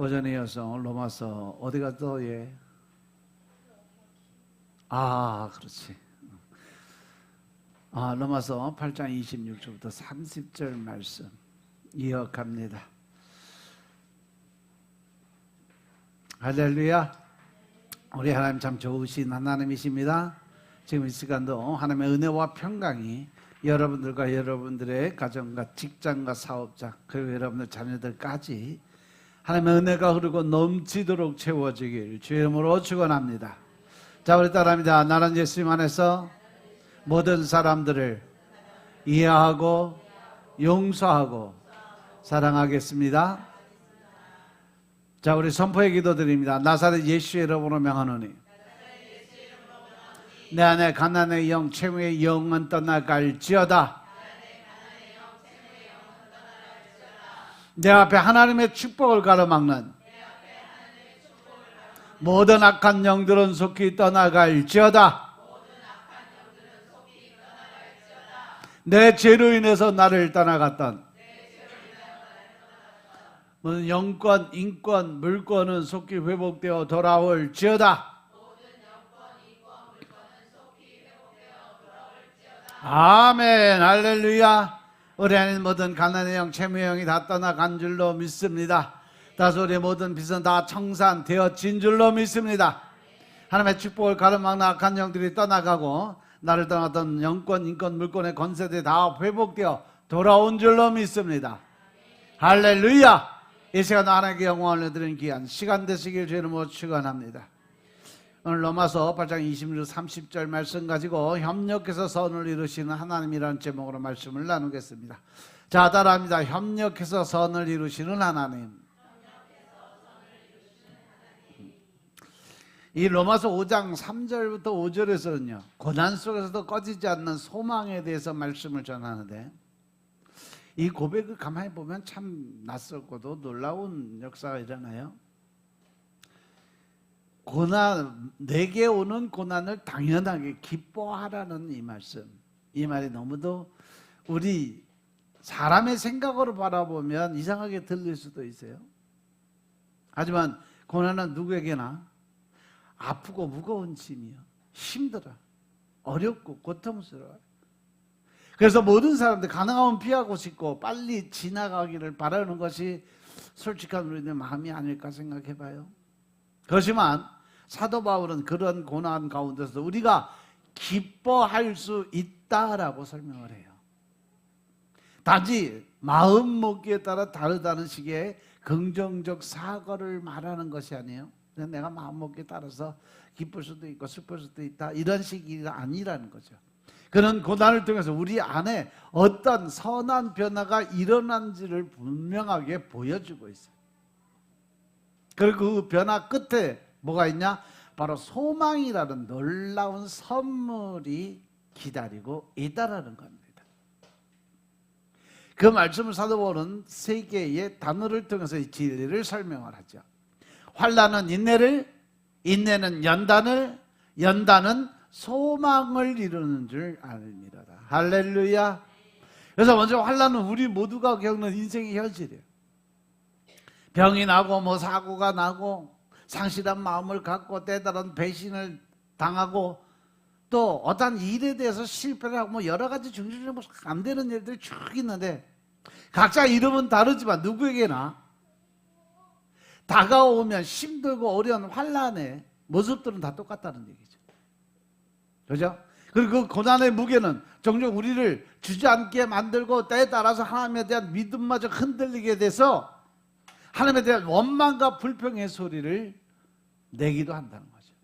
오전에 이어서 로마서 어디가 또 예? 그렇지. 로마서 8장 26절부터 30절 말씀 이어갑니다. 할렐루야. 우리 하나님 참 좋으신 하나님이십니다. 지금 이 시간도 하나님의 은혜와 평강이 여러분들과 여러분들의 가정과 직장과 사업자 그리고 여러분들 자녀들까지 하나님의 은혜가 흐르고 넘치도록 채워지길 주의 이름으로 축원합니다. 자, 우리 따라합니다. 나는 예수님 안에서 모든 사람들을 이해하고 용서하고 사랑하겠습니다. 자, 우리 선포의 기도 드립니다. 나사렛 예수의 이름으로 명하노니 내 안에 가난의 영 채무의 영은 떠나갈지어다. 내 앞에 하나님의 축복을 가로막는 모든 악한 영들은 속히 떠나갈지어다. 내 죄로 인해서 나를 떠나갔던 모든 영권, 인권, 물권은 속히 회복되어 돌아올지어다. 아멘. 할렐루야. 우리 안에 모든 가난의 영, 채무의 영이 다 떠나간 줄로 믿습니다. 다소 우리의 모든 빚은 다 청산되어진 줄로 믿습니다. 하나님의 축복을 가로막는 악한 영들이 떠나가고 나를 떠났던 영권, 인권, 물권의 권세들이 다 회복되어 돌아온 줄로 믿습니다. 할렐루야. 이 시간 하나님께 영광을 드리는 귀한 시간 되시길 주의 이름으로 축원합니다. 오늘 로마서 8장 26, 30절 말씀 가지고 협력해서 선을 이루시는 하나님이라는 제목으로 말씀을 나누겠습니다. 자, 따라합니다. 협력해서 선을 이루시는 하나님. 이 로마서 5장 3절부터 5절에서는요 고난 속에서도 꺼지지 않는 소망에 대해서 말씀을 전하는데, 이 고백을 가만히 보면 참 낯설고도 놀라운 역사가 일어나요. 고난, 내게 오는 고난을 당연하게 기뻐하라는 이 말씀, 이 말이 너무도 우리 사람의 생각으로 바라보면 이상하게 들릴 수도 있어요. 하지만 고난은 누구에게나 아프고 무거운 짐이요, 힘들어, 어렵고 고통스러워요. 그래서 모든 사람들 가능하면 피하고 싶고 빨리 지나가기를 바라는 것이 솔직한 우리의 마음이 아닐까 생각해 봐요. 그렇지만 사도 바울은 그런 고난 가운데서 우리가 기뻐할 수 있다라고 설명을 해요. 단지 마음 먹기에 따라 다르다는 식의 긍정적 사고를 말하는 것이 아니에요. 내가 마음 먹기에 따라서 기쁠 수도 있고 슬플 수도 있다, 이런 식이 아니라는 거죠. 그런 고난을 통해서 우리 안에 어떤 선한 변화가 일어난지를 분명하게 보여주고 있어요. 그리고 그 변화 끝에 뭐가 있냐? 바로 소망이라는 놀라운 선물이 기다리고 있다라는 겁니다. 그 말씀을 사도 바울은 세 개의 단어를 통해서 이 진리를 설명을 하죠. 환난은 인내를, 인내는 연단을, 연단은 소망을 이루는 줄 아느니라. 할렐루야. 그래서 먼저 환난은 우리 모두가 겪는 인생의 현실이에요. 병이 나고 뭐 사고가 나고 상실한 마음을 갖고 때다른 배신을 당하고 또 어떤 일에 대해서 실패를 하고 뭐 여러 가지 중심적으로 안 되는 일들이 쭉 있는데, 각자 이름은 다르지만 누구에게나 다가오면 힘들고 어려운 환난의 모습들은 다 똑같다는 얘기죠. 그렇죠? 그리고 그 고난의 무게는 종종 우리를 주저앉게 만들고 때에 따라서 하나님에 대한 믿음마저 흔들리게 돼서 하나님에 대한 원망과 불평의 소리를 내기도 한다는 거죠.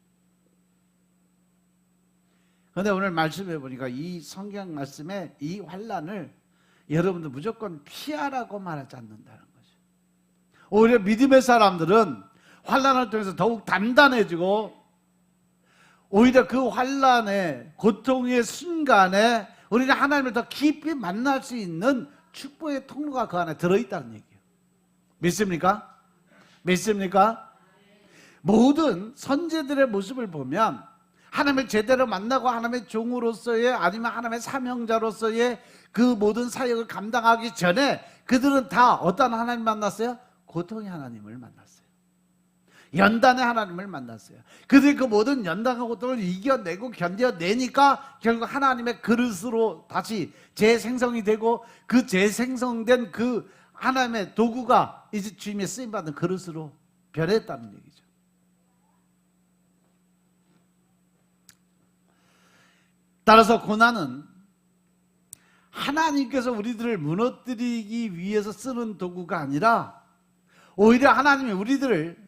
그런데 오늘 말씀해 보니까 이 성경 말씀에 이 환난을 여러분들 무조건 피하라고 말하지 않는다는 거죠. 오히려 믿음의 사람들은 환난을 통해서 더욱 단단해지고 오히려 그 환난의 고통의 순간에 우리는 하나님을 더 깊이 만날 수 있는 축복의 통로가 그 안에 들어있다는 얘기예요. 믿습니까? 믿습니까? 모든 선지자들의 모습을 보면 하나님을 제대로 만나고 하나님의 종으로서의 아니면 하나님의 사명자로서의 그 모든 사역을 감당하기 전에 그들은 다 어떤 하나님 만났어요? 고통의 하나님을 만났어요. 연단의 하나님을 만났어요. 그들이 그 모든 연단과 고통을 이겨내고 견뎌내니까 결국 하나님의 그릇으로 다시 재생성이 되고, 그 재생성된 그 하나님의 도구가 이제 주님의 쓰임받는 그릇으로 변했다는 얘기죠. 따라서 고난은 하나님께서 우리들을 무너뜨리기 위해서 쓰는 도구가 아니라 오히려 하나님이 우리들을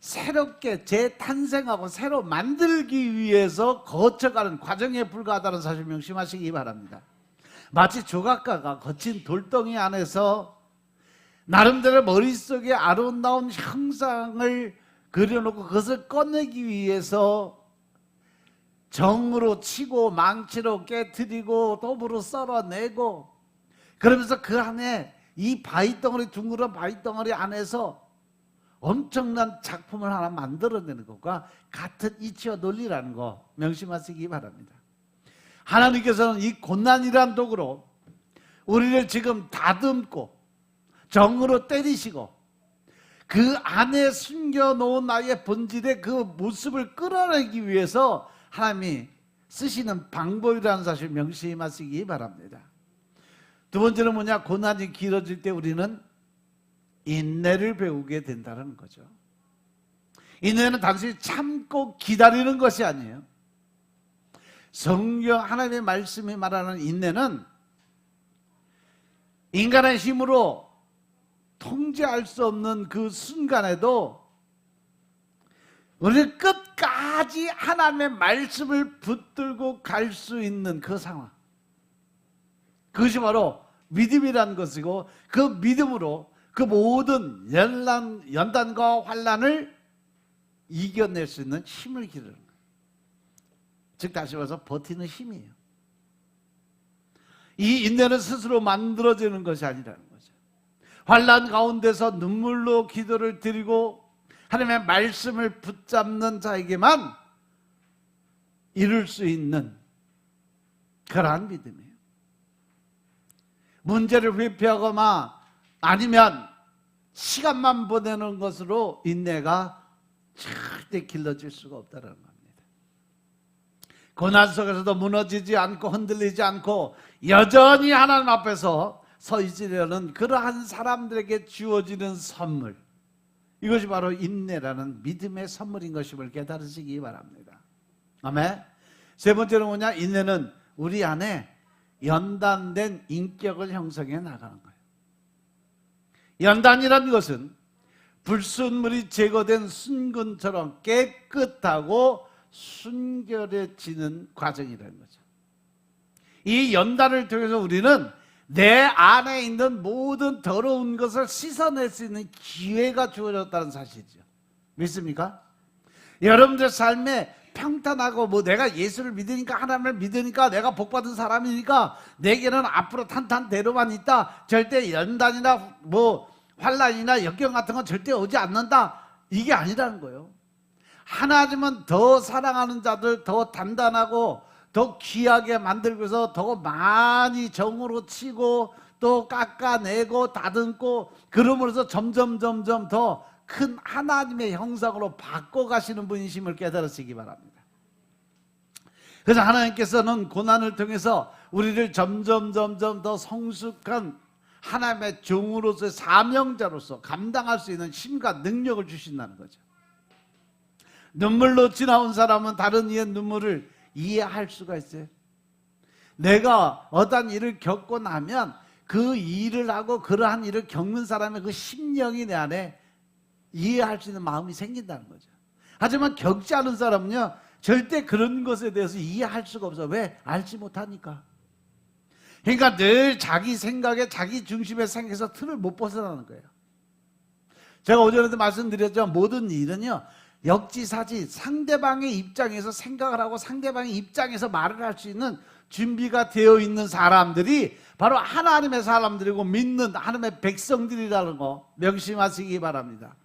새롭게 재탄생하고 새로 만들기 위해서 거쳐가는 과정에 불과하다는 사실 명심하시기 바랍니다. 마치 조각가가 거친 돌덩이 안에서 나름대로 머릿속에 아름다운 형상을 그려놓고 그것을 꺼내기 위해서 정으로 치고 망치로 깨트리고 도구로 썰어내고, 그러면서 그 안에 이 바위덩어리, 둥그런 바위덩어리 안에서 엄청난 작품을 하나 만들어내는 것과 같은 이치와 논리라는 거 명심하시기 바랍니다. 하나님께서는 이 고난이란 도구로 우리를 지금 다듬고 정으로 때리시고 그 안에 숨겨놓은 나의 본질의 그 모습을 끌어내기 위해서 하나님이 쓰시는 방법이라는 사실 명심하시기 바랍니다. 두 번째는 뭐냐? 고난이 길어질 때 우리는 인내를 배우게 된다는 거죠. 인내는 단순히 참고 기다리는 것이 아니에요. 성경 하나님의 말씀이 말하는 인내는 인간의 힘으로 통제할 수 없는 그 순간에도 우리는 끝까지 하나님의 말씀을 붙들고 갈 수 있는 그 상황, 그것이 바로 믿음이라는 것이고, 그 믿음으로 그 모든 연단과 환난을 이겨낼 수 있는 힘을 기르는 거예요. 즉 다시 말해서 버티는 힘이에요. 이 인내는 스스로 만들어지는 것이 아니라는 거죠. 환난 가운데서 눈물로 기도를 드리고 하나님의 말씀을 붙잡는 자에게만 이룰 수 있는 그러한 믿음이에요. 문제를 회피하거나 아니면 시간만 보내는 것으로 인내가 절대 길러질 수가 없다는 겁니다. 고난 속에서도 무너지지 않고 흔들리지 않고 여전히 하나님 앞에서 서 있으려는 그러한 사람들에게 주어지는 선물, 이것이 바로 인내라는 믿음의 선물인 것임을 깨달으시기 바랍니다. 아멘. 세 번째는 뭐냐? 인내는 우리 안에 연단된 인격을 형성해 나가는 거예요. 연단이라는 것은 불순물이 제거된 순금처럼 깨끗하고 순결해지는 과정이라는 거죠. 이 연단을 통해서 우리는 내 안에 있는 모든 더러운 것을 씻어낼 수 있는 기회가 주어졌다는 사실이죠. 믿습니까? 여러분들 삶에 평탄하고 내가 예수를 믿으니까, 하나님을 믿으니까, 내가 복받은 사람이니까 내게는 앞으로 탄탄대로만 있다, 절대 연단이나 환난이나 역경 같은 건 절대 오지 않는다, 이게 아니라는 거예요. 하나님은 더 사랑하는 자들 더 단단하고 더 귀하게 만들고 해서 더 많이 정으로 치고 또 깎아내고 다듬고, 그러므로서 점점 더 큰 하나님의 형상으로 바꿔가시는 분이심을 깨달으시기 바랍니다. 그래서 하나님께서는 고난을 통해서 우리를 점점 더 성숙한 하나님의 종으로서의 사명자로서 감당할 수 있는 힘과 능력을 주신다는 거죠. 눈물로 지나온 사람은 다른 이의 눈물을 이해할 수가 있어요. 내가 어떤 일을 겪고 나면 그 일을 하고 그러한 일을 겪는 사람의 그 심령이 내 안에 이해할 수 있는 마음이 생긴다는 거죠. 하지만 겪지 않은 사람은요, 절대 그런 것에 대해서 이해할 수가 없어. 왜? 알지 못하니까. 그러니까 늘 자기 생각에, 자기 중심의 생각에서 틀을 못 벗어나는 거예요. 제가 오전에도 말씀드렸죠. 모든 일은요, 역지사지, 상대방의 입장에서 생각을 하고 상대방의 입장에서 말을 할 수 있는 준비가 되어 있는 사람들이 바로 하나님의 사람들이고 믿는 하나님의 백성들이라는 거 명심하시기 바랍니다.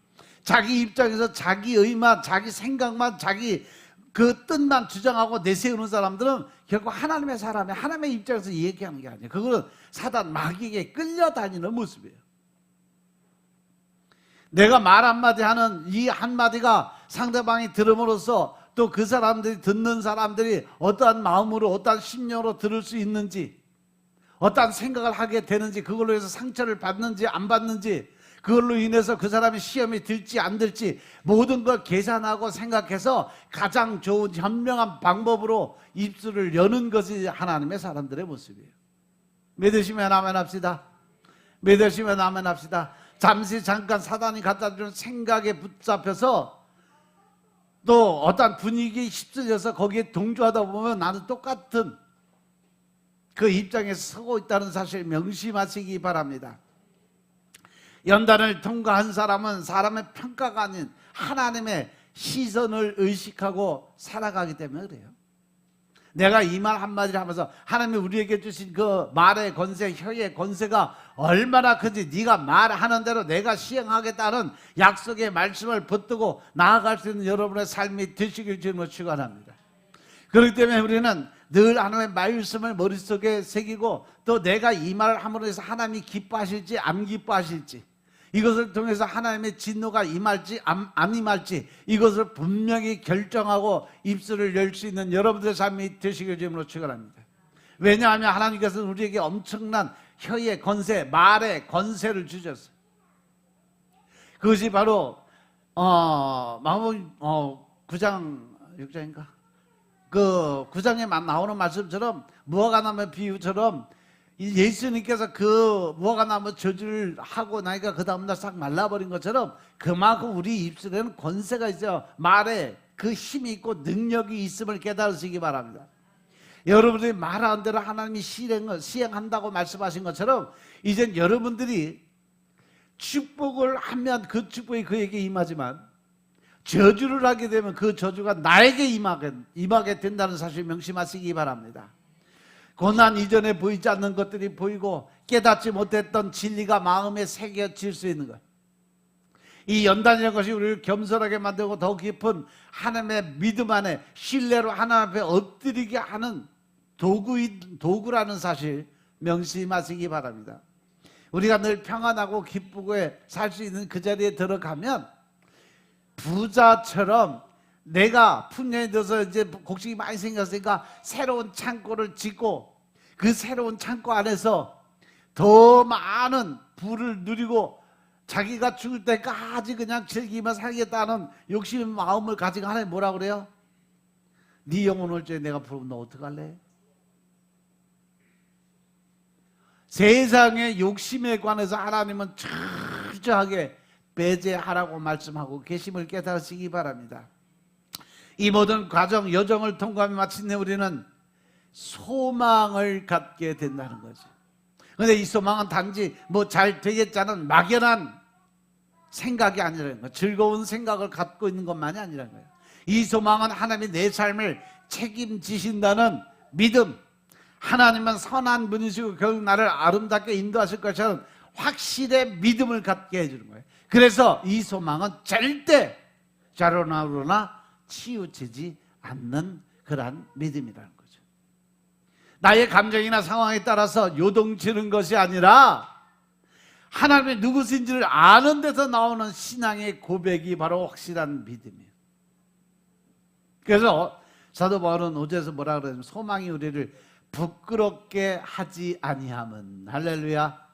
자기 입장에서 자기 의만, 자기 생각만, 자기 그 뜻만 주장하고 내세우는 사람들은 결국 하나님의 사람이 하나님의 입장에서 얘기하는 게 아니에요. 그거는 사단 마귀에게 끌려다니는 모습이에요. 내가 말 한마디 하는 이 한마디가 상대방이 들음으로써 또 그 사람들이 듣는 사람들이 어떠한 마음으로 어떠한 심령으로 들을 수 있는지, 어떠한 생각을 하게 되는지, 그걸로 해서 상처를 받는지 안 받는지, 그걸로 인해서 그 사람이 시험이 들지 안 들지 모든 걸 계산하고 생각해서 가장 좋은 현명한 방법으로 입술을 여는 것이 하나님의 사람들의 모습이에요. 믿으시면 아멘 합시다. 믿으시면 아멘 합시다. 잠시 잠깐 사단이 갖다 주는 생각에 붙잡혀서 또 어떤 분위기에 휩쓸려서 거기에 동조하다 보면 나는 똑같은 그 입장에 서고 있다는 사실 명심하시기 바랍니다. 연단을 통과한 사람은 사람의 평가가 아닌 하나님의 시선을 의식하고 살아가기 때문에 그래요. 내가 이 말 한마디를 하면서 하나님이 우리에게 주신 그 말의 권세, 혀의 권세가 얼마나 큰지 네가 말하는 대로 내가 시행하겠다는 약속의 말씀을 붙들고 나아갈 수 있는 여러분의 삶이 되시길 주님으로 축원합니다. 그렇기 때문에 우리는 늘 하나님의 말씀을 머릿속에 새기고 또 내가 이 말을 함으로 해서 하나님이 기뻐하실지 안 기뻐하실지, 이것을 통해서 하나님의 진노가 임할지 안 임할지 이것을 분명히 결정하고 입술을 열 수 있는 여러분들의 삶이 되시길 주님으로 축원합니다. 왜냐하면 하나님께서는 우리에게 엄청난 혀의 권세, 말의 권세를 주셨어요. 그것이 바로 마가복음 9장 6장인가? 그 9장에 나오는 말씀처럼 무화과나무 비유처럼 예수님께서 그 무화과나무 저주를 하고 나니까 그 다음날 싹 말라버린 것처럼 그만큼 우리 입술에는 권세가 있어요. 말에 그 힘이 있고 능력이 있음을 깨달으시기 바랍니다. 여러분들이 말하는 대로 하나님이 시행한다고 말씀하신 것처럼 이젠 여러분들이 축복을 하면 그 축복이 그에게 임하지만 저주를 하게 되면 그 저주가 나에게 임하게 된다는 사실 명심하시기 바랍니다. 고난 이전에 보이지 않는 것들이 보이고 깨닫지 못했던 진리가 마음에 새겨질 수 있는 것, 이 연단이라는 것이 우리를 겸손하게 만들고 더 깊은 하나님의 믿음 안에 신뢰로 하나님 앞에 엎드리게 하는 도구라는 사실 명심하시기 바랍니다. 우리가 늘 평안하고 기쁘고 살 수 있는 그 자리에 들어가면 부자처럼 내가 풍년이 들어서 이제 곡식이 많이 생겼으니까 새로운 창고를 짓고 그 새로운 창고 안에서 더 많은 부를 누리고 자기가 죽을 때까지 그냥 즐기며 살겠다는 욕심 마음을 가지고 하나님 뭐라 그래요? 네 영혼 올 적에 내가 부르면 너 어떡할래? 세상의 욕심에 관해서 하나님은 철저하게 배제하라고 말씀하고 계심을 깨달으시기 바랍니다. 이 모든 과정, 여정을 통과하며 마침내 우리는 소망을 갖게 된다는 거죠. 그런데 이 소망은 단지 뭐 잘 되겠자는 막연한 생각이 아니라는 거예요. 즐거운 생각을 갖고 있는 것만이 아니라는 거예요. 이 소망은 하나님이 내 삶을 책임지신다는 믿음, 하나님은 선한 분이시고 결국 나를 아름답게 인도하실 것이라는 확실의 믿음을 갖게 해주는 거예요. 그래서 이 소망은 절대 좌로나 치우치지 않는 그러한 믿음이라는 거죠. 나의 감정이나 상황에 따라서 요동치는 것이 아니라 하나님이 누구신지를 아는 데서 나오는 신앙의 고백이 바로 확실한 믿음이에요. 그래서 사도 바울은 5절에서 뭐라 그러냐면 소망이 우리를 부끄럽게 하지 아니함은, 할렐루야,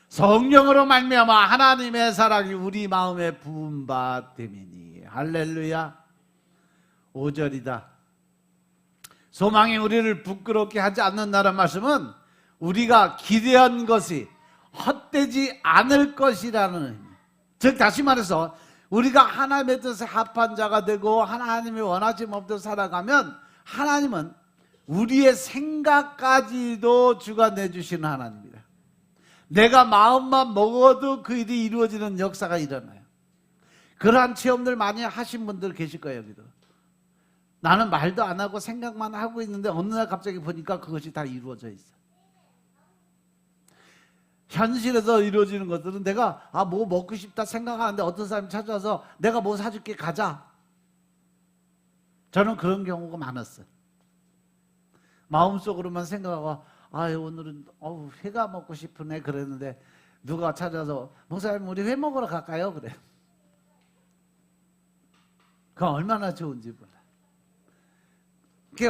성령으로 말미암아 하나님의 사랑이 우리 마음에 부은 바 됨이니, 할렐루야. 5절이다. 소망이 우리를 부끄럽게 하지 않는다는 말씀은 우리가 기대한 것이 헛되지 않을 것이라는 의미. 즉 다시 말해서 우리가 하나님의 뜻에 합한 자가 되고 하나님이 원하지 못대로 살아가면 하나님은 우리의 생각까지도 주관해 주시는 하나님입니다. 내가 마음만 먹어도 그 일이 이루어지는 역사가 일어나요. 그러한 체험들 많이 하신 분들 계실 거예요. 여기도 나는 말도 안 하고 생각만 하고 있는데 어느 날 갑자기 보니까 그것이 다 이루어져 있어. 현실에서 이루어지는 것들은 내가 뭐 먹고 싶다 생각하는데 어떤 사람이 찾아와서 내가 뭐 사줄게 가자. 저는 그런 경우가 많았어요. 마음속으로만 생각하고 오늘은 회가 먹고 싶으네 그랬는데 누가 찾아서 목사님 우리 회 먹으러 갈까요? 그래. 그건 얼마나 좋은지 몰라.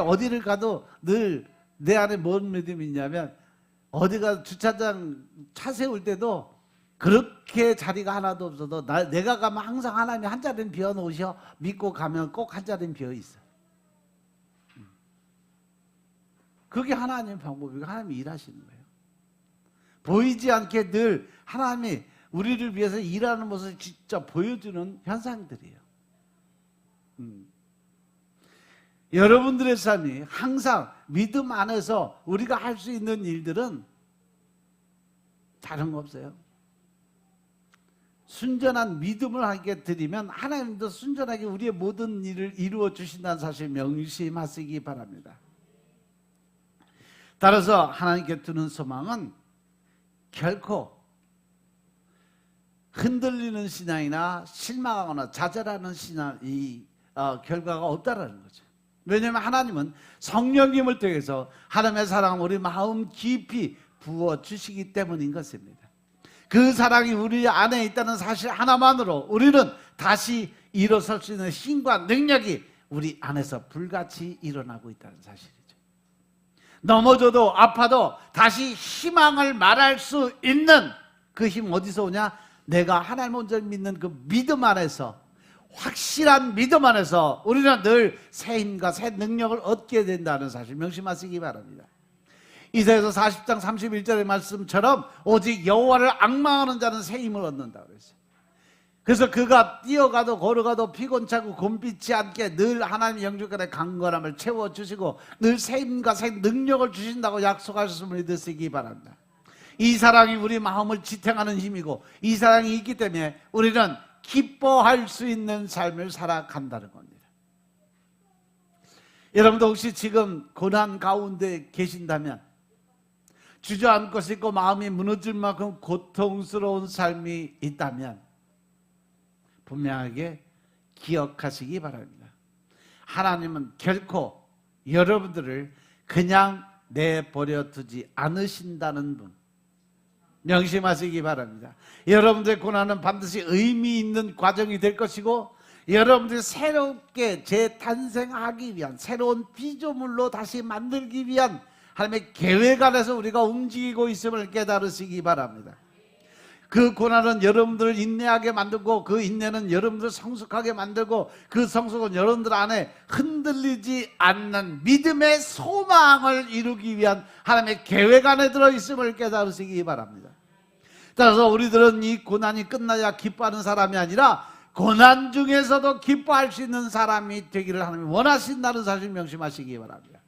어디를 가도 늘 내 안에 뭔 믿음이 있냐면 어디가 주차장 차 세울 때도 그렇게 자리가 하나도 없어도 내가 가면 항상 하나님이 한 자리는 비워놓으셔. 믿고 가면 꼭 한 자리는 비어있어. 그게 하나님의 방법이고 하나님이 일하시는 거예요. 보이지 않게 늘 하나님이 우리를 위해서 일하는 모습을 진짜 보여주는 현상들이에요. 여러분들의 삶이 항상 믿음 안에서 우리가 할 수 있는 일들은 다른 거 없어요. 순전한 믿음을 하게 드리면 하나님도 순전하게 우리의 모든 일을 이루어 주신다는 사실 명심하시기 바랍니다. 따라서 하나님께 두는 소망은 결코 흔들리는 신앙이나 실망하거나 좌절하는 신앙이 결과가 없다라는 거죠. 왜냐하면 하나님은 성령님을 통해서 하나님의 사랑을 우리 마음 깊이 부어주시기 때문인 것입니다. 그 사랑이 우리 안에 있다는 사실 하나만으로 우리는 다시 일어설 수 있는 힘과 능력이 우리 안에서 불같이 일어나고 있다는 사실이죠. 넘어져도 아파도 다시 희망을 말할 수 있는 그 힘 어디서 오냐? 내가 하나님 먼저 믿는 그 믿음 안에서, 확실한 믿음 안에서 우리는 늘 새 힘과 새 능력을 얻게 된다는 사실 명심하시기 바랍니다. 이사야서 40장 31절의 말씀처럼 오직 여호와를 앙망하는 자는 새 힘을 얻는다고 그랬어요. 그래서 그가 뛰어가도 걸어가도 피곤차고 곤빛지 않게 늘 하나님의 영주권의 강건함을 채워주시고 늘 새 힘과 새 능력을 주신다고 약속하셨음을 믿으시기 바랍니다. 이 사랑이 우리 마음을 지탱하는 힘이고 이 사랑이 있기 때문에 우리는 기뻐할 수 있는 삶을 살아간다는 겁니다. 여러분도 혹시 지금 고난 가운데 계신다면, 주저앉고 싶고 마음이 무너질 만큼 고통스러운 삶이 있다면 분명하게 기억하시기 바랍니다. 하나님은 결코 여러분들을 그냥 내버려 두지 않으신다는 분 명심하시기 바랍니다. 여러분들의 고난은 반드시 의미 있는 과정이 될 것이고 여러분들이 새롭게 재탄생하기 위한 새로운 피조물로 다시 만들기 위한 하나님의 계획 안에서 우리가 움직이고 있음을 깨달으시기 바랍니다. 그 고난은 여러분들을 인내하게 만들고 그 인내는 여러분들을 성숙하게 만들고 그 성숙은 여러분들 안에 흔들리지 않는 믿음의 소망을 이루기 위한 하나님의 계획 안에 들어있음을 깨달으시기 바랍니다. 따라서 우리들은 이 고난이 끝나야 기뻐하는 사람이 아니라 고난 중에서도 기뻐할 수 있는 사람이 되기를 하나님이 원하신다는 사실 명심하시기 바랍니다.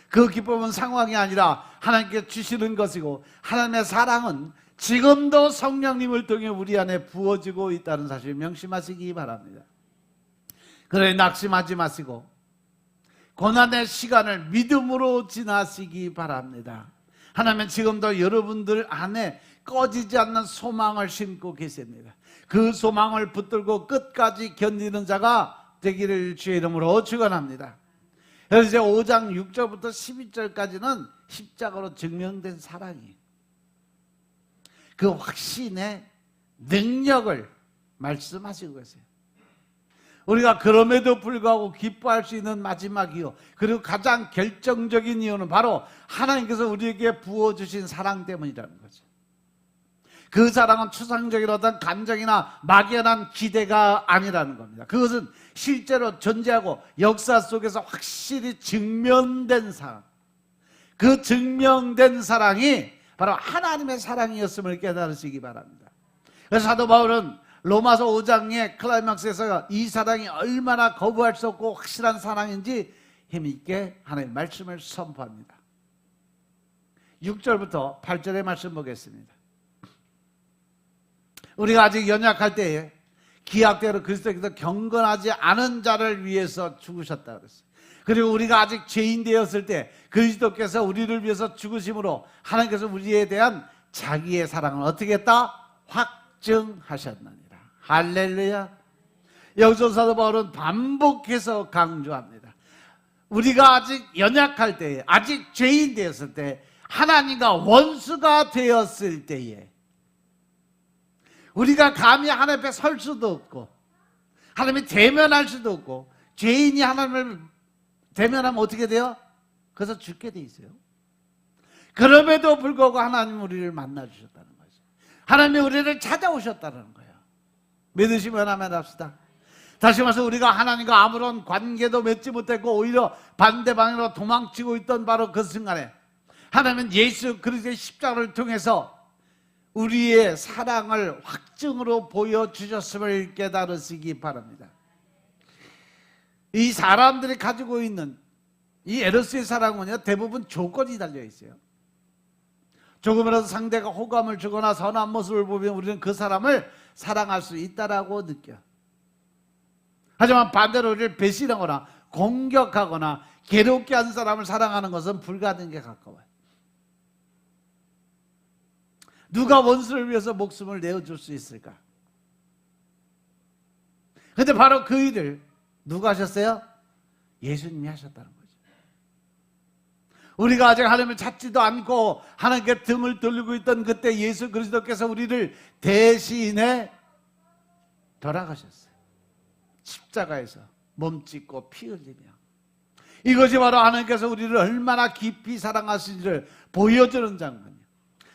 그 기쁨은 상황이 아니라 하나님께 주시는 것이고 하나님의 사랑은 지금도 성령님을 통해 우리 안에 부어지고 있다는 사실 명심하시기 바랍니다. 그러니 낙심하지 마시고 고난의 시간을 믿음으로 지나시기 바랍니다. 하나님은 지금도 여러분들 안에 꺼지지 않는 소망을 심고 계십니다. 그 소망을 붙들고 끝까지 견디는 자가 되기를 주의 이름으로 축원합니다. 그래서 이제 5장 6절부터 12절까지는 십자가로 증명된 사랑이에요. 그 확신의 능력을 말씀하시고 계세요. 우리가 그럼에도 불구하고 기뻐할 수 있는 마지막 이유, 그리고 가장 결정적인 이유는 바로 하나님께서 우리에게 부어주신 사랑 때문이라는 거죠. 그 사랑은 추상적인 어떤 감정이나 막연한 기대가 아니라는 겁니다. 그것은 실제로 존재하고 역사 속에서 확실히 증명된 사랑, 그 증명된 사랑이 바로 하나님의 사랑이었음을 깨달으시기 바랍니다. 그래서 사도 바울은 로마서 5장의 클라이막스에서 이 사랑이 얼마나 거부할 수 없고 확실한 사랑인지 힘있게 하나님의 말씀을 선포합니다. 6절부터 8절의 말씀 보겠습니다. 우리가 아직 연약할 때에 기약대로 그리스도께서 경건하지 않은 자를 위해서 죽으셨다 그랬어요. 그리고 우리가 아직 죄인 되었을 때 그리스도께서 우리를 위해서 죽으심으로 하나님께서 우리에 대한 자기의 사랑을 어떻게 했다? 확증하셨느니라. 할렐루야. 여기서 사도 바울은 반복해서 강조합니다. 우리가 아직 연약할 때에, 아직 죄인 되었을 때, 하나님과 원수가 되었을 때에 우리가 감히 하나님 앞에 설 수도 없고 하나님이 대면할 수도 없고 죄인이 하나님을 대면하면 어떻게 돼요? 그래서 죽게 돼 있어요. 그럼에도 불구하고 하나님 우리를 만나 주셨다는 거죠. 하나님이 우리를 찾아오셨다는 거예요. 믿으시면 아멘 합시다. 다시 말해서 우리가 하나님과 아무런 관계도 맺지 못했고 오히려 반대 방향으로 도망치고 있던 바로 그 순간에 하나님은 예수 그리스도의 십자가를 통해서 우리의 사랑을 확증으로 보여주셨음을 깨달으시기 바랍니다. 이 사람들이 가지고 있는 이 에로스의 사랑은요, 대부분 조건이 달려 있어요. 조금이라도 상대가 호감을 주거나 선한 모습을 보면 우리는 그 사람을 사랑할 수 있다라고 느껴. 하지만 반대로 우리를 배신하거나 공격하거나 괴롭게 한 사람을 사랑하는 것은 불가능에 가까워요. 누가 원수를 위해서 목숨을 내어줄 수 있을까? 근데 바로 그 일을 누가 하셨어요? 예수님이 하셨다는 거죠. 우리가 아직 하나님을 찾지도 않고 하나님께 등을 돌리고 있던 그때 예수 그리스도께서 우리를 대신해 돌아가셨어요. 십자가에서 몸짓고 피 흘리며. 이것이 바로 하나님께서 우리를 얼마나 깊이 사랑하시는지를 보여주는 장면이에요.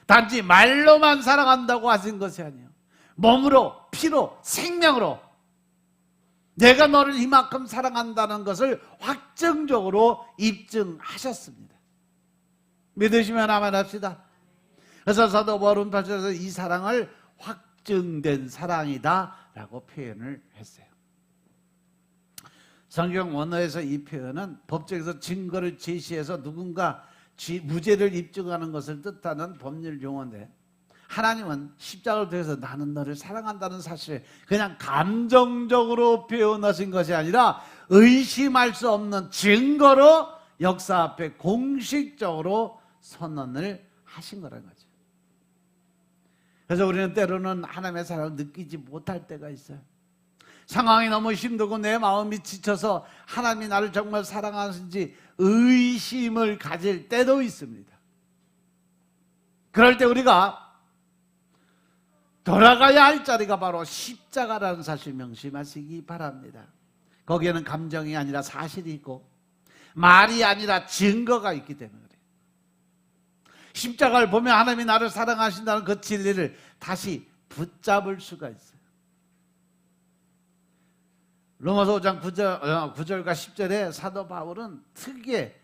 단지 말로만 사랑한다고 하신 것이 아니에요. 몸으로, 피로, 생명으로 내가 너를 이만큼 사랑한다는 것을 확정적으로 입증하셨습니다. 믿으시면 아멘 합시다. 그래서 사도 바울은 8절에서 이 사랑을 확증된 사랑이다 라고 표현을 했어요. 성경 원어에서 이 표현은 법정에서 증거를 제시해서 누군가 무죄를 입증하는 것을 뜻하는 법률 용어인데, 하나님은 십자가를 통해서 나는 너를 사랑한다는 사실을 그냥 감정적으로 표현하신 것이 아니라 의심할 수 없는 증거로 역사 앞에 공식적으로 선언을 하신 거라는 거죠. 그래서 우리는 때로는 하나님의 사랑을 느끼지 못할 때가 있어요. 상황이 너무 힘들고 내 마음이 지쳐서 하나님이 나를 정말 사랑하는지 의심을 가질 때도 있습니다. 그럴 때 우리가 돌아가야 할 자리가 바로 십자가라는 사실 명심하시기 바랍니다. 거기에는 감정이 아니라 사실이 있고 말이 아니라 증거가 있기 때문에 그래요. 십자가를 보면 하나님이 나를 사랑하신다는 그 진리를 다시 붙잡을 수가 있어요. 로마서 5장 9절과 10절에 사도 바울은 특유의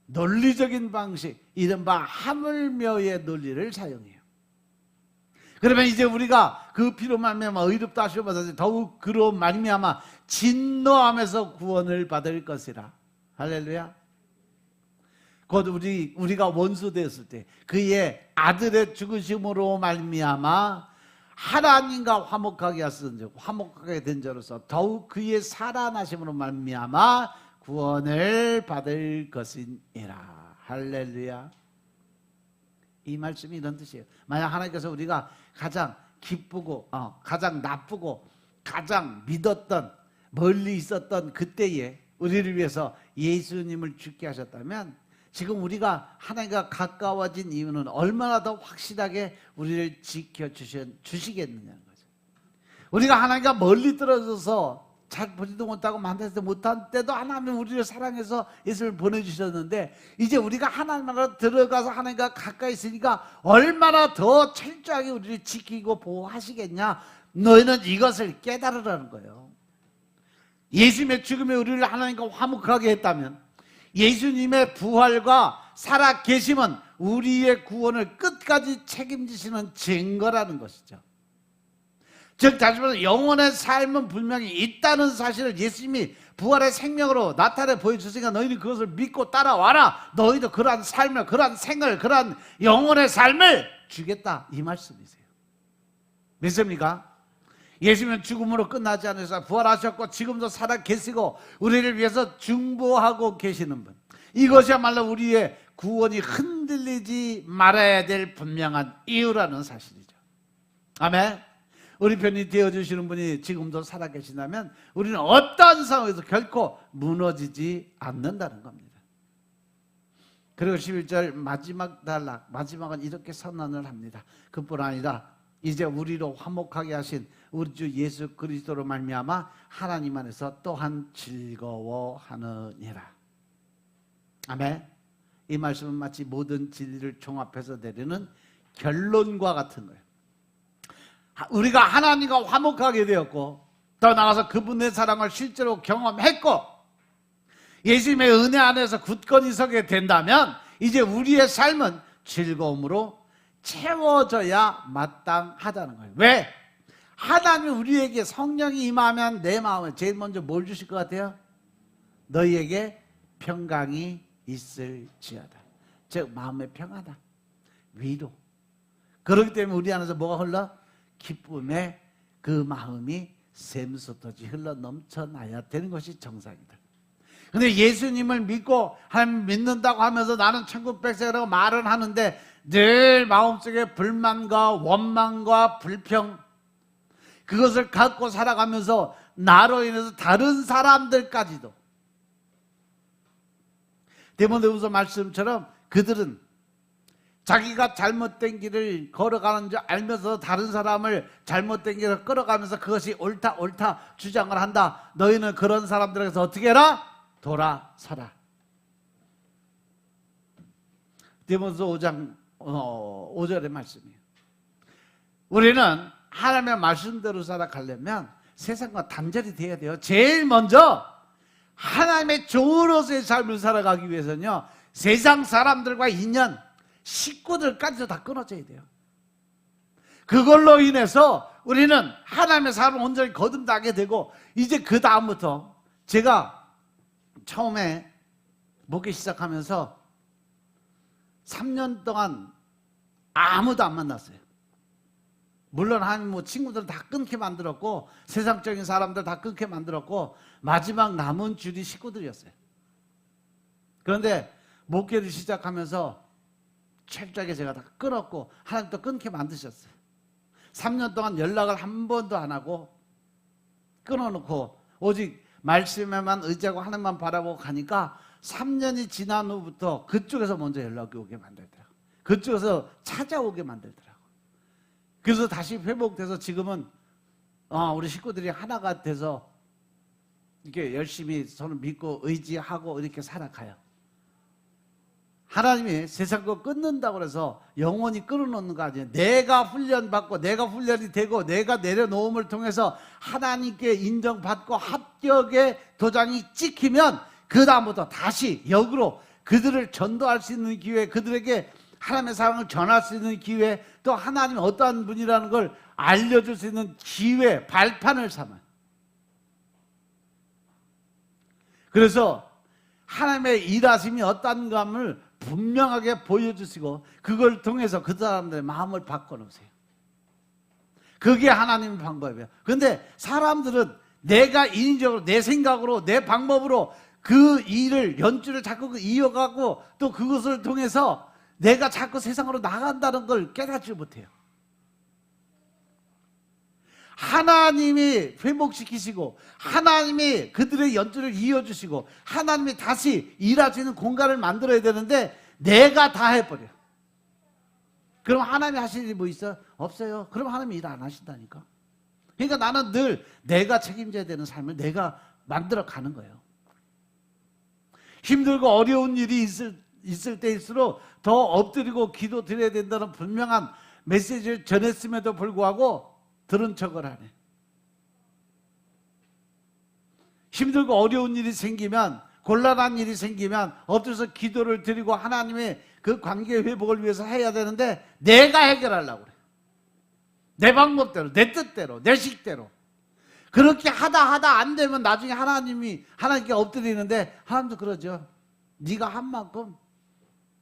논리적인 방식, 이른바 하물며의 논리를 사용해요. 그러면 이제 우리가 그 피로 말미암아 의롭다 하시고 더욱 그로 말미암아 진노함에서 구원을 받을 것이라. 할렐루야. 곧 우리가 원수 되었을 때 그의 아들의 죽으심으로 말미암아 하나님과 화목하게 된 자로서 더욱 그의 살아나심으로 말미암아 구원을 받을 것이니라. 할렐루야. 이 말씀이 이런 뜻이에요. 만약 하나님께서 우리가 가장 기쁘고 가장 나쁘고 가장 믿었던 멀리 있었던 그때에 우리를 위해서 예수님을 죽게 하셨다면 지금 우리가 하나님과 가까워진 이유는 얼마나 더 확실하게 우리를 지켜주시겠느냐는 거죠. 우리가 하나님과 멀리 떨어져서 잘 보지도 못하고 만나지도 못한 때도 하나님은 우리를 사랑해서 예수를 보내주셨는데, 이제 우리가 하나님 나라로 들어가서 하나님과 가까이 있으니까 얼마나 더 철저하게 우리를 지키고 보호하시겠냐. 너희는 이것을 깨달으라는 거예요. 예수님의 죽음에 우리를 하나님과 화목하게 했다면 예수님의 부활과 살아계심은 우리의 구원을 끝까지 책임지시는 증거라는 것이죠. 즉 다시 말해서 영원의 삶은 분명히 있다는 사실을 예수님이 부활의 생명으로 나타내 보여주시니까 너희는 그것을 믿고 따라와라. 너희도 그러한 삶을, 그러한 생을, 그러한 영원의 삶을 주겠다, 이 말씀이세요. 믿습니까? 예수님은 죽음으로 끝나지 않으셔서 부활하셨고 지금도 살아 계시고 우리를 위해서 중보하고 계시는 분, 이것이야말로 우리의 구원이 흔들리지 말아야 될 분명한 이유라는 사실이죠. 아멘. 우리 편이 되어주시는 분이 지금도 살아계신다면 우리는 어떠한 상황에서 결코 무너지지 않는다는 겁니다. 그리고 11절 마지막 단락, 마지막은 이렇게 선언을 합니다. 그뿐 아니라 이제 우리로 화목하게 하신 우리 주 예수 그리스도로 말미암아 하나님 안에서 또한 즐거워하느니라. 아멘. 이 말씀은 마치 모든 진리를 종합해서 내리는 결론과 같은 거예요. 우리가 하나님과 화목하게 되었고 더 나아가서 그분의 사랑을 실제로 경험했고 예수님의 은혜 안에서 굳건히 서게 된다면 이제 우리의 삶은 즐거움으로 채워져야 마땅하다는 거예요. 왜? 하나님이 우리에게 성령이 임하면 내 마음에 제일 먼저 뭘 주실 것 같아요? 너희에게 평강이 있을지어다. 즉 마음의 평화다, 위로. 그렇기 때문에 우리 안에서 뭐가 흘러? 기쁨의 그 마음이 샘솟듯이 흘러 넘쳐나야 되는 것이 정상이다. 근데 예수님을 믿고 하나님 믿는다고 하면서 나는 천국 백성이라고 말은 하는데 늘 마음속에 불만과 원망과 불평, 그것을 갖고 살아가면서 나로 인해서 다른 사람들까지도, 디모데후서 말씀처럼 그들은 자기가 잘못된 길을 걸어가는 줄 알면서 다른 사람을 잘못된 길을 끌어가면서 그것이 옳다 주장을 한다. 너희는 그런 사람들에게서 어떻게 해라? 돌아서라. 디모데후서 5장 5절의 말씀이에요. 우리는 하나님의 말씀대로 살아가려면 세상과 단절이 돼야 돼요. 제일 먼저 하나님의 종으로서의 삶을 살아가기 위해서는요, 세상 사람들과 인연, 식구들까지도 다 끊어져야 돼요. 그걸로 인해서 우리는 하나님의 사람을 온전히 거듭나게 되고, 이제 그 다음부터 제가 처음에 목회 시작하면서 3년 동안 아무도 안 만났어요. 물론 한 친구들 다 끊게 만들었고 세상적인 사람들 다 끊게 만들었고 마지막 남은 줄이 식구들이었어요. 그런데 목회를 시작하면서 철저하게 제가 다 끊었고 하나님도 끊게 만드셨어요. 3년 동안 연락을 한 번도 안 하고 끊어놓고 오직 말씀에만 의지하고 하나님만 바라보고 가니까 3년이 지난 후부터 그쪽에서 먼저 연락이 오게 만들더라고요. 그쪽에서 찾아오게 만들더라고요. 그래서 다시 회복돼서 지금은 우리 식구들이 하나가 돼서 이렇게 열심히 서로 믿고 의지하고 이렇게 살아가요. 하나님이 세상 거 끊는다고 해서 영원히 끊어놓는 거 아니에요. 내가 훈련받고 내가 훈련이 되고 내가 내려놓음을 통해서 하나님께 인정받고 합격의 도장이 찍히면 그 다음부터 다시 역으로 그들을 전도할 수 있는 기회, 그들에게 하나님의 사랑을 전할 수 있는 기회, 또 하나님이 어떠한 분이라는 걸 알려줄 수 있는 기회, 발판을 삼아요. 그래서 하나님의 일하심이 어떤가를 분명하게 보여주시고 그걸 통해서 그 사람들의 마음을 바꿔놓으세요. 그게 하나님의 방법이에요. 그런데 사람들은 내가 인위적으로 내 생각으로 내 방법으로 그 일을 연주를 자꾸 이어가고 또 그것을 통해서 내가 자꾸 세상으로 나간다는 걸 깨닫지 못해요. 하나님이 회복시키시고 하나님이 그들의 연주를 이어주시고 하나님이 다시 일할 수 있는 공간을 만들어야 되는데 내가 다 해버려요. 그럼 하나님이 하실 일이 뭐 있어요? 없어요. 그럼 하나님이 일 안 하신다니까. 그러니까 나는 늘 내가 책임져야 되는 삶을 내가 만들어 가는 거예요. 힘들고 어려운 일이 있을 때일수록 더 엎드리고 기도 드려야 된다는 분명한 메시지를 전했음에도 불구하고 들은 척을 하네. 힘들고 어려운 일이 생기면, 곤란한 일이 생기면 엎드려서 기도를 드리고 하나님의 그 관계 회복을 위해서 해야 되는데 내가 해결하려고 그래. 내 방법대로, 내 뜻대로, 내 식대로. 그렇게 하다 안 되면 나중에 하나님께 엎드리는데 하나님도 그러죠. 네가 한 만큼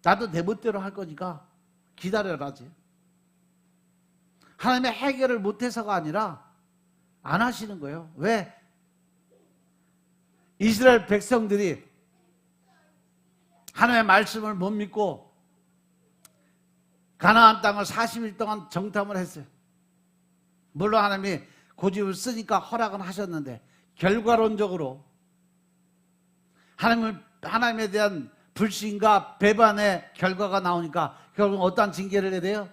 나도 내 멋대로 할 거니까 기다려라지. 하나님의 해결을 못해서가 아니라 안 하시는 거예요. 왜? 이스라엘 백성들이 하나님의 말씀을 못 믿고 가나안 땅을 40일 동안 정탐을 했어요. 물론 하나님이 고집을 쓰니까 허락은 하셨는데 결과론적으로 하나님에 대한 불신과 배반의 결과가 나오니까 결국 어떠한 징계를 해야 돼요?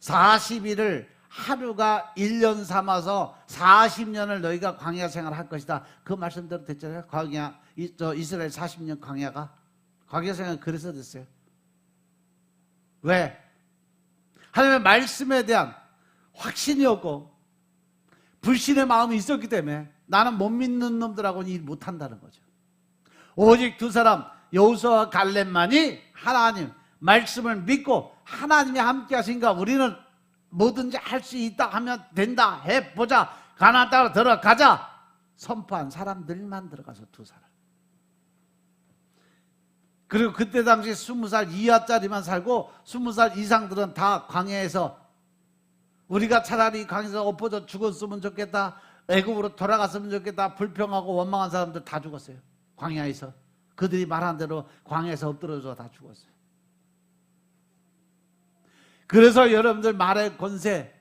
40일을 하루가 1년 삼아서 40년을 너희가 광야 생활을 할 것이다. 그 말씀대로 됐잖아요. 광야, 이스라엘 40년 광야 생활 그래서 됐어요. 왜? 하나님의 말씀에 대한 확신이 없고 불신의 마음이 있었기 때문에 나는 못 믿는 놈들하고는 일 못한다는 거죠. 오직 두 사람 여호수아와 갈렙만이 하나님 말씀을 믿고 하나님이 함께 하신가 우리는 뭐든지 할 수 있다 하면 된다 해보자 가나안 땅으로 들어가자 선포한 사람들만 들어가서 두 사람. 그리고 그때 당시 20살 이하짜리만 살고 20살 이상들은 다 광야에서 우리가 차라리 광야에서 엎어져 죽었으면 좋겠다, 애굽으로 돌아갔으면 좋겠다, 불평하고 원망한 사람들 다 죽었어요. 광야에서. 그들이 말한 대로 광야에서 엎드려져 다 죽었어요. 그래서 여러분들 말의 권세,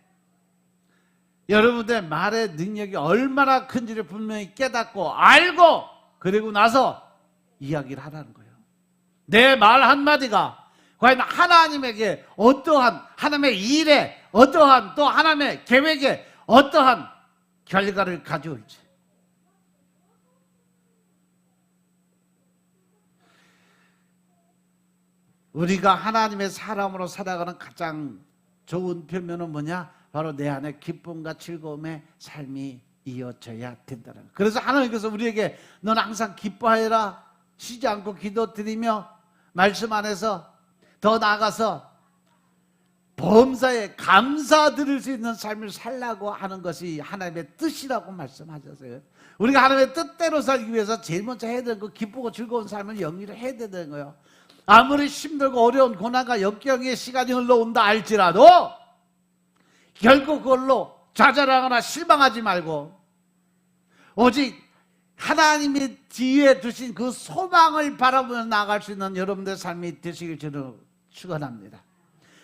여러분들 말의 능력이 얼마나 큰지를 분명히 깨닫고 알고 그리고 나서 이야기를 하라는 거예요. 내 말 한마디가 과연 하나님에게 어떠한 하나님의 일에 어떠한 또 하나님의 계획에 어떠한 결과를 가져올지. 우리가 하나님의 사람으로 살아가는 가장 좋은 표면은 뭐냐? 바로 내 안에 기쁨과 즐거움의 삶이 이어져야 된다는 거예요. 그래서 하나님께서 우리에게 넌 항상 기뻐하여라, 쉬지 않고 기도드리며 말씀 안에서 더 나아가서 범사에 감사드릴 수 있는 삶을 살라고 하는 것이 하나님의 뜻이라고 말씀하셨어요. 우리가 하나님의 뜻대로 살기 위해서 제일 먼저 해야 되는 거 기쁘고 즐거운 삶을 영위를 해야 되는 거예요. 아무리 힘들고 어려운 고난과 역경의 시간이 흘러온다 할지라도 결국 그걸로 좌절하거나 실망하지 말고 오직 하나님이 뒤에 두신 그 소망을 바라보며 나아갈 수 있는 여러분들의 삶이 되시길 저는 축원합니다.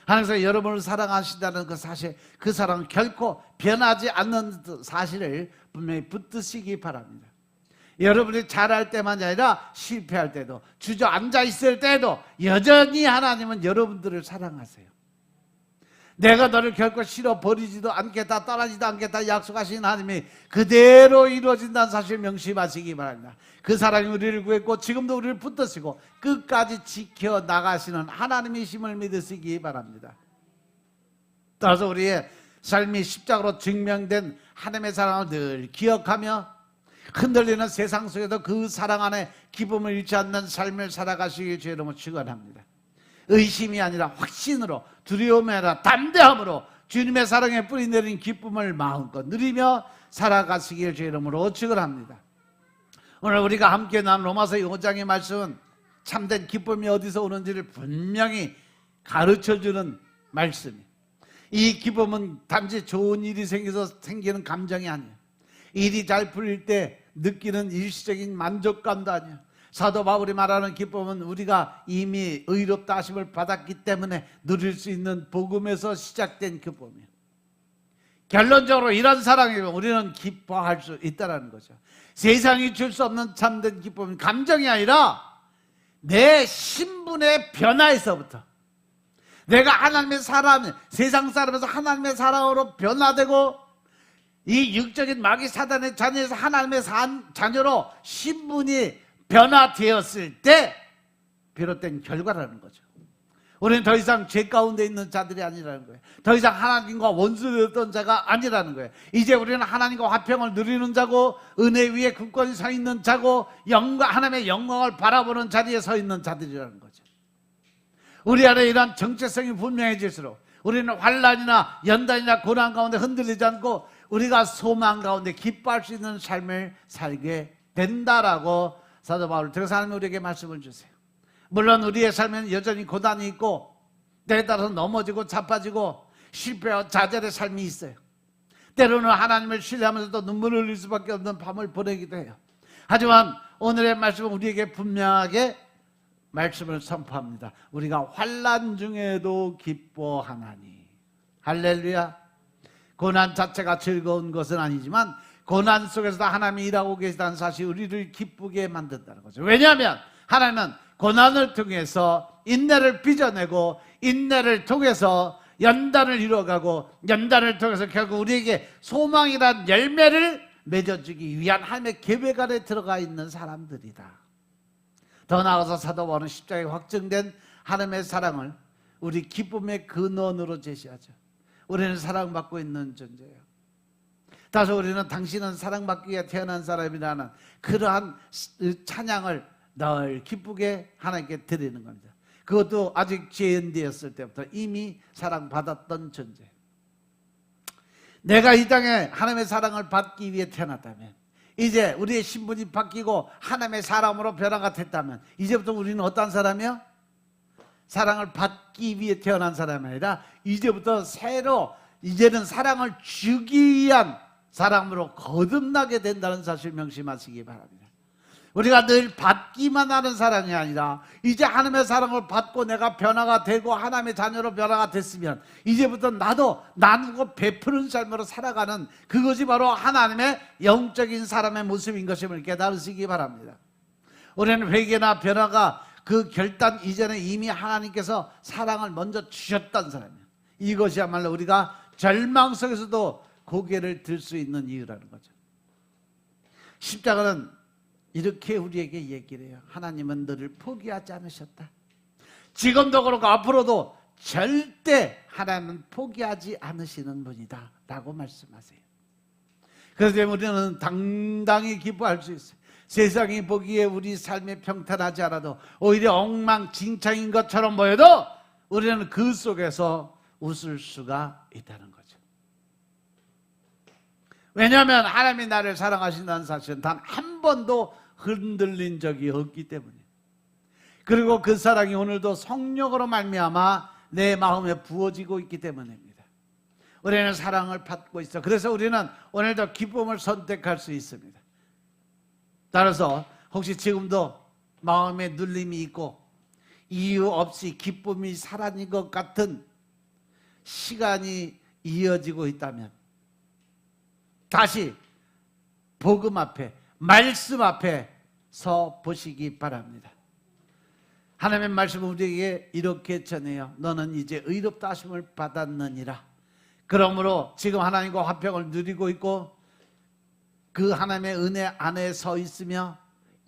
하나님께서 여러분을 사랑하신다는 그 사실, 그 사랑은 결코 변하지 않는 사실을 분명히 붙드시기 바랍니다. 여러분이 잘할 때만이 아니라 실패할 때도 주저앉아 있을 때도 여전히 하나님은 여러분들을 사랑하세요. 내가 너를 결코 싫어버리지도 않겠다, 떠나지도 않겠다 약속하신 하나님이 그대로 이루어진다는 사실 명심하시기 바랍니다. 그 사랑이 우리를 구했고 지금도 우리를 붙드시고 끝까지 지켜나가시는 하나님이심을 믿으시기 바랍니다. 따라서 우리의 삶이 십자가로 증명된 하나님의 사랑을 늘 기억하며 흔들리는 세상 속에도 그 사랑 안에 기쁨을 잃지 않는 삶을 살아가시길 주의 이름으로 축원합니다. 의심이 아니라 확신으로, 두려움이 아니라 담대함으로 주님의 사랑에 뿌리내린 기쁨을 마음껏 누리며 살아가시길 주의 이름으로 축원합니다. 오늘 우리가 함께 나눈 로마서 5장의 말씀은 참된 기쁨이 어디서 오는지를 분명히 가르쳐주는 말씀이에요. 이 기쁨은 단지 좋은 일이 생겨서 생기는 감정이 아니에요. 일이 잘 풀릴 때 느끼는 일시적인 만족감도 아니에요. 사도 바울이 말하는 기쁨은 우리가 이미 의롭다 하심을 받았기 때문에 누릴 수 있는 복음에서 시작된 기쁨이에요. 결론적으로 이런 사랑이면 우리는 기뻐할 수 있다는 거죠. 세상이 줄 수 없는 참된 기쁨은 감정이 아니라 내 신분의 변화에서부터 내가 하나님의 사람, 세상 사람에서 하나님의 사람으로 변화되고 이 육적인 마귀 사단의 자녀에서 하나님의 자녀로 신분이 변화되었을 때 비롯된 결과라는 거죠. 우리는 더 이상 죄 가운데 있는 자들이 아니라는 거예요. 더 이상 하나님과 원수되었던 자가 아니라는 거예요. 이제 우리는 하나님과 화평을 누리는 자고 은혜 위에 굳건히 서 있는 자고 하나님의 영광을 바라보는 자리에 서 있는 자들이라는 거죠. 우리 안에 이러한 정체성이 분명해질수록 우리는 환난이나 연단이나 고난 가운데 흔들리지 않고 우리가 소망 가운데 기뻐할 수 있는 삶을 살게 된다라고 사도 바울 그래서 하나님 우리에게 말씀을 주세요. 물론 우리의 삶에는 여전히 고난이 있고 때에 따라서 넘어지고 자빠지고 실패와 좌절의 삶이 있어요. 때로는 하나님을 신뢰하면서도 눈물을 흘릴 수밖에 없는 밤을 보내기도 해요. 하지만 오늘의 말씀은 우리에게 분명하게 말씀을 선포합니다. 우리가 환난 중에도 기뻐하나니. 할렐루야. 고난 자체가 즐거운 것은 아니지만 고난 속에서도 하나님이 일하고 계시다는 사실이 우리를 기쁘게 만든다는 거죠. 왜냐하면 하나님은 고난을 통해서 인내를 빚어내고 인내를 통해서 연단을 이루어가고 연단을 통해서 결국 우리에게 소망이란 열매를 맺어주기 위한 하나님의 계획 안에 들어가 있는 사람들이다. 더 나아가서 사도 바울은 십자가에 확증된 하나님의 사랑을 우리 기쁨의 근원으로 제시하죠. 우리는 사랑받고 있는 존재예요. 따라서 우리는 당신은 사랑받기 위해 태어난 사람이라는 그러한 찬양을 늘 기쁘게 하나님께 드리는 겁니다. 그것도 아직 죄인되었을 때부터 이미 사랑받았던 존재. 내가 이 땅에 하나님의 사랑을 받기 위해 태어났다면, 이제 우리의 신분이 바뀌고 하나님의 사람으로 변화가 됐다면, 이제부터 우리는 어떤 사람이요? 사랑을 받기 위해 태어난 사람이 아니라 이제부터 새로 이제는 사랑을 주기 위한 사람으로 거듭나게 된다는 사실 명심하시기 바랍니다. 우리가 늘 받기만 하는 사랑이 아니라 이제 하나님의 사랑을 받고 내가 변화가 되고 하나님의 자녀로 변화가 됐으면 이제부터 나도 나누고 베푸는 삶으로 살아가는 그것이 바로 하나님의 영적인 사람의 모습인 것임을 깨달으시기 바랍니다. 우리는 회개나 변화가 그 결단 이전에 이미 하나님께서 사랑을 먼저 주셨던 사람이에요. 이것이야말로 우리가 절망 속에서도 고개를 들 수 있는 이유라는 거죠. 십자가는 이렇게 우리에게 얘기를 해요. 하나님은 너를 포기하지 않으셨다. 지금도 그렇고 앞으로도 절대 하나님은 포기하지 않으시는 분이다 라고 말씀하세요. 그래서 우리는 당당히 기뻐할 수 있어요. 세상이 보기에 우리 삶이 평탄하지 않아도 오히려 엉망진창인 것처럼 보여도 우리는 그 속에서 웃을 수가 있다는 거죠. 왜냐하면 하나님이 나를 사랑하신다는 사실은 단 한 번도 흔들린 적이 없기 때문이에요. 그리고 그 사랑이 오늘도 성령으로 말미암아 내 마음에 부어지고 있기 때문입니다. 우리는 사랑을 받고 있어. 그래서 우리는 오늘도 기쁨을 선택할 수 있습니다. 따라서 혹시 지금도 마음에 눌림이 있고 이유 없이 기쁨이 사라진 것 같은 시간이 이어지고 있다면 다시 복음 앞에, 말씀 앞에 서 보시기 바랍니다. 하나님의 말씀은 우리에게 이렇게 전해요. 너는 이제 의롭다 하심을 받았느니라. 그러므로 지금 하나님과 화평을 누리고 있고 그 하나님의 은혜 안에 서 있으며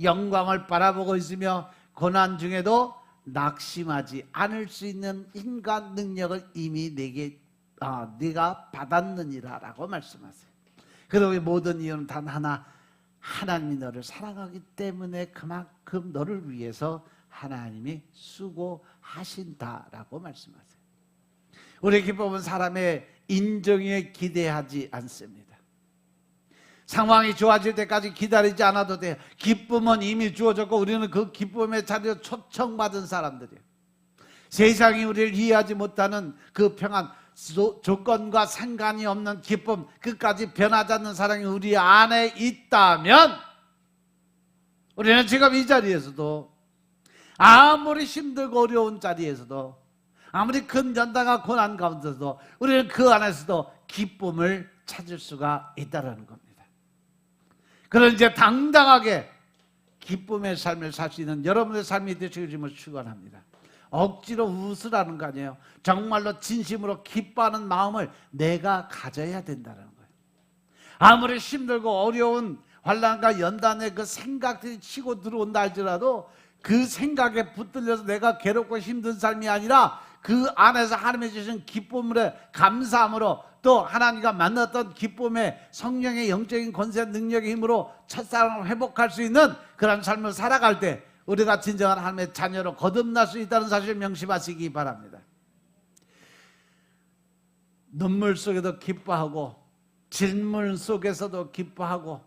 영광을 바라보고 있으며 고난 중에도 낙심하지 않을 수 있는 인간 능력을 이미 네가 받았느니라 라고 말씀하세요. 그리고 모든 이유는 단 하나, 하나님이 너를 사랑하기 때문에 그만큼 너를 위해서 하나님이 수고하신다라고 말씀하세요. 우리의 기쁨은 사람의 인정에 기대하지 않습니다. 상황이 좋아질 때까지 기다리지 않아도 돼요. 기쁨은 이미 주어졌고 우리는 그 기쁨의 자리에 초청받은 사람들이에요. 세상이 우리를 이해하지 못하는 그 평안, 조건과 상관이 없는 기쁨, 끝까지 변하지 않는 사랑이 우리 안에 있다면 우리는 지금 이 자리에서도 아무리 힘들고 어려운 자리에서도 아무리 큰 연단과 고난 가운데서도 우리는 그 안에서도 기쁨을 찾을 수가 있다는 겁니다. 그런 이제 당당하게 기쁨의 삶을 살 수 있는 여러분의 삶이 되시기를 축원합니다. 억지로 웃으라는 거 아니에요. 정말로 진심으로 기뻐하는 마음을 내가 가져야 된다는 거예요. 아무리 힘들고 어려운 환난과 연단의 그 생각들이 치고 들어온다 할지라도 그 생각에 붙들려서 내가 괴롭고 힘든 삶이 아니라 그 안에서 하나님이 주신 기쁨으로, 감사함으로, 또 하나님과 만났던 기쁨의 성령의 영적인 권세, 능력의 힘으로 첫사랑을 회복할 수 있는 그런 삶을 살아갈 때 우리가 진정한 하나님의 자녀로 거듭날 수 있다는 사실을 명심하시기 바랍니다. 눈물 속에도 기뻐하고 질문 속에서도 기뻐하고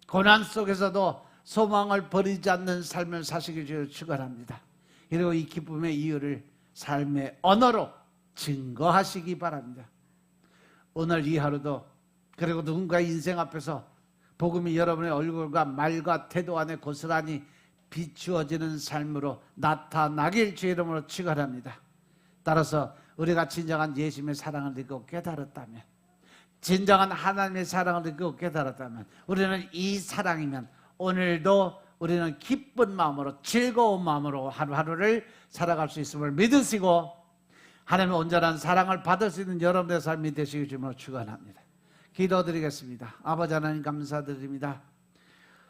고난 속에서도 소망을 버리지 않는 삶을 사시기를 축원합니다. 그리고 이 기쁨의 이유를 삶의 언어로 증거하시기 바랍니다. 오늘 이 하루도 그리고 누군가의 인생 앞에서 복음이 여러분의 얼굴과 말과 태도 안에 고스란히 비추어지는 삶으로 나타나길 주의 이름으로 축원합니다. 따라서 우리가 진정한 예수님의 사랑을 느끼고 깨달았다면, 진정한 하나님의 사랑을 느끼고 깨달았다면 우리는 이 사랑이면 오늘도 우리는 기쁜 마음으로 즐거운 마음으로 하루하루를 살아갈 수 있음을 믿으시고 하나님의 온전한 사랑을 받을 수 있는 여러분의 삶이 되시길 주님으로 축원합니다. 기도드리겠습니다. 아버지 하나님 감사드립니다.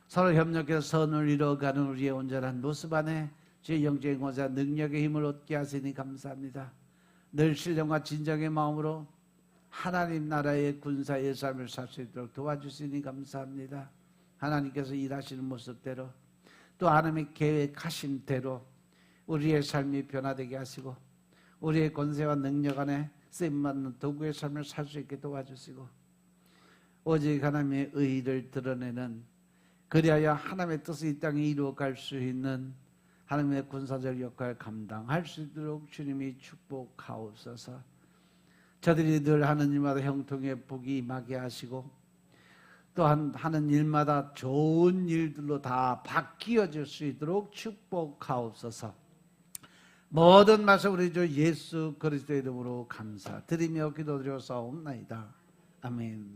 서로 협력해서 선을 이루어가는 우리의 온전한 모습 안에 주의 영적인 권세 능력의 힘을 얻게 하시니 감사합니다. 늘 신령과 진정의 마음으로 하나님 나라의 군사의 삶을 살 수 있도록 도와주시니 감사합니다. 하나님께서 일하시는 모습대로 또 하나님의 계획하신 대로 우리의 삶이 변화되게 하시고 우리의 권세와 능력 안에 쓰임받는 도구의 삶을 살 수 있게 도와주시고 오직 하나님의 의의를 드러내는 그리하여 하나님의 뜻을 이 땅에 이루어갈 수 있는 하나님의 군사적 역할을 감당할 수 있도록 주님이 축복하옵소서. 저들이 늘 하는 일마다 형통의 복이 임하게 하시고 또한 하는 일마다 좋은 일들로 다 바뀌어질 수 있도록 축복하옵소서. 모든 말씀 우리 주 예수 그리스도의 이름으로 감사드리며 기도드려 사옵나이다. 아멘.